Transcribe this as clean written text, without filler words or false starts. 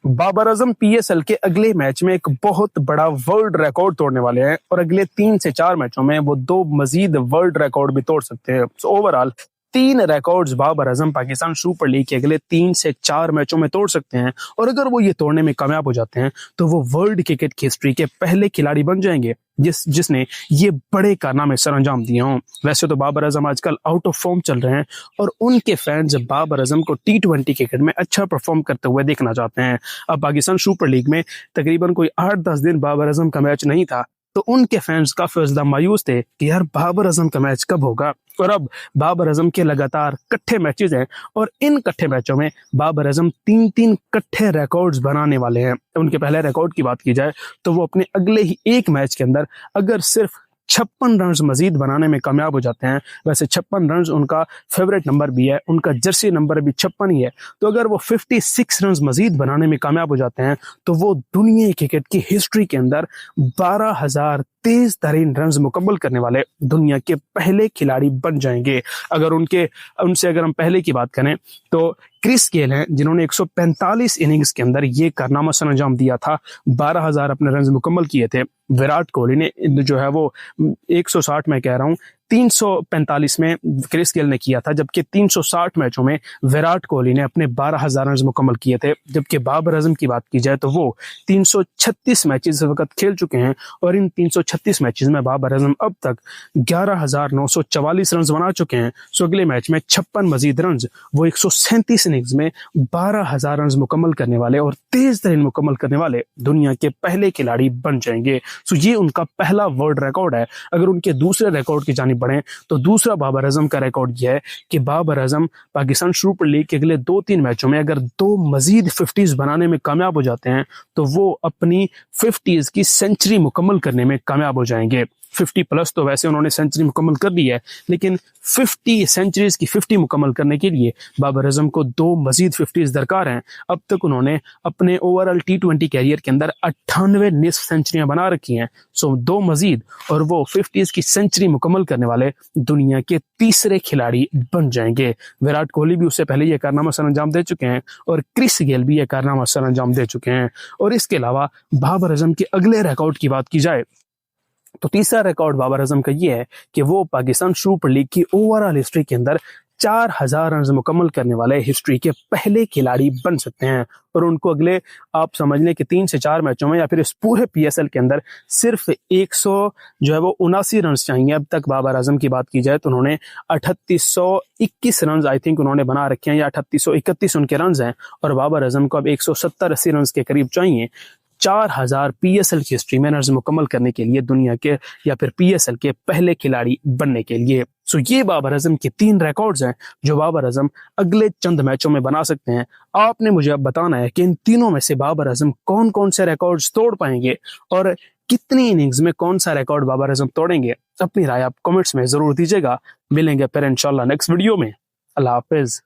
Babar Azam PSL के अगले match में एक बहुत बड़ा वर्ल्ड रिकॉर्ड तोड़ने वाले हैं और अगले 3 से 4 मैचों में वो 2 मजीद वर्ल्ड रिकॉर्ड भी तोड़ सकते हैं। Overall 3 records Babar Azam Pakistan super league के अगले 3 से 4 मैचों में तोड़ सकते हैं और अगर वो ये तोड़ने में कामयाब हो जाते हैं तो वो वर्ल्ड क्रिकेट की हिस्ट्री के पहले खिलाड़ी बन जाएंगे जिसने ये बड़े कारनामे सर अंजाम दिए हों। वैसे तो बाबर आजम आजकल आउट ऑफ फॉर्म चल रहे हैं और उनके फैंस बाबर आजम को T20 क्रिकेट में अच्छा परफॉर्म करते हुए देखना चाहते हैं। अब पाकिस्तान सुपर लीग में तकरीबन कोई 8-10 दिन बाबर आजम का मैच नहीं था तो उनके फैंस काफी ज्यादा मायूस थे कि यार बाबर आजम का मैच कब होगा। और अब बाबर आजम के लगातार कट्ठे मैचेस हैं और इन कट्ठे मैचों में बाबर आजम 3-3 कट्ठे रिकॉर्ड्स बनाने वाले हैं। उनके पहले रिकॉर्ड की बात की जाए तो वो अपने अगले ही एक मैच के अंदर अगर सिर्फ 56 रन मजीद बनाने में कामयाब हो जाते हैं, वैसे 56 रन उनका फेवरेट नंबर भी है, उनका जर्सी नंबर भी 56 ही है, तो अगर वो 56 रन मजीद बनाने में कामयाब हो जाते हैं तो वो दुनिया क्रिकेट की हिस्ट्री के अंदर 12,000 तेज तरीन रन मुकम्मल करने वाले दुनिया के पहले खिलाड़ी बन जाएंगे। अगर उनसे अगर हम पहले की बात करें तो क्रिस गेल हैं जिन्होंने 145 इनिंग्स के अंदर ये कारनामा सर अंजाम दिया था, 12,000 अपने रन मुकम्मल किए थे। विराट कोहली ने जो है वो 160 में कह रहा हूँ 345 में क्रिस गेल ने किया था, जबकि 360 मैचों में विराट कोहली ने अपने 12,000 रन मुकम्मल किए थे। जबकि बाबर आजम की बात की जाए तो वो 336 मैचेस इस वक्त खेल चुके हैं और इन 336 मैचेस में बाबर आजम अब तक 11,944 रन बना चुके हैं। सो अगले मैच में 56 मजीद रन, वो 137 इनिंग्स में 12,000 रन मुकम्मल करने वाले और तेज तरीन मुकम्मल करने वाले दुनिया के पहले खिलाड़ी बन जाएंगे। सो ये उनका पहला वर्ल्ड रिकॉर्ड है। अगर उनके दूसरे रिकॉर्ड की जानिब बढ़े तो दूसरा बाबर आजम का रिकॉर्ड यह है कि बाबर आजम पाकिस्तान सुपर लीग के अगले 2-3 मैचों में अगर 2 मजीद 50s बनाने में कामयाब हो जाते हैं तो वो अपनी 50s की सेंचुरी मुकम्मल करने में कामयाब हो जाएंगे। 50 प्लस तो वैसे उन्होंने सेंचुरी मुकम्मल कर ली है, लेकिन 50 सेंचुरीज की 50 मुकम्मल करने के लिए बाबर आजम को 2 मजीद 50s दरकार हैं। अब तक उन्होंने अपने ओवरऑल T20 कैरियर के अंदर 98 निस्फ सेंचुरियां बना रखी हैं। सो 2 मजीद और वो 50s की सेंचुरी मुकम्मल करने वाले दुनिया के तीसरे खिलाड़ी बन जाएंगे। विराट कोहली भी उससे पहले यह कारनामा सर अंजाम दे चुके हैं और क्रिस गेल भी यह कारनामा सर अंजाम दे चुके हैं। और इसके अलावा बाबर आजम के अगले रिकॉर्ड की बात की जाए तो तीसरा रिकॉर्ड बाबर आजम का ये है कि वो पाकिस्तान सुपर लीग की ओवरऑल हिस्ट्री के अंदर 4,000 रन मुकम्मल करने वाले हिस्ट्री के पहले खिलाड़ी बन सकते हैं। और उनको अगले आप समझ लें कि 3 से 4 मैचों में या फिर इस पूरे पीएसएल के अंदर सिर्फ 100 जो है वो 79 रन चाहिए। अब तक बाबर आजम की बात की जाए तो उन्होंने 3821 रन आई थिंक उन्होंने बना रखे हैं या 3831 उनके रन हैं और बाबर आजम को अब 170-80 रन के करीब चाहिए 4,000 पीएसएल की हिस्ट्री में रन मुकम्मल करने के लिए दुनिया के या फिर पीएसएल के पहले खिलाड़ी बनने के लिए। सो ये बाबर आजम के 3 रिकॉर्ड्स हैं जो बाबर आजम अगले चंद मैचों में बना सकते हैं। आपने मुझे अब बताना है कि इन तीनों में से बाबर आजम कौन कौन से रिकॉर्ड्स तोड़ पाएंगे और कितनी इनिंग्स में कौन सा रिकॉर्ड बाबर आजम तोड़ेंगे। अपनी राय आप कमेंट्स में जरूर दीजिएगा। मिलेंगे फिर इंशाल्लाह नेक्स्ट वीडियो में। अल्लाह हाफिज।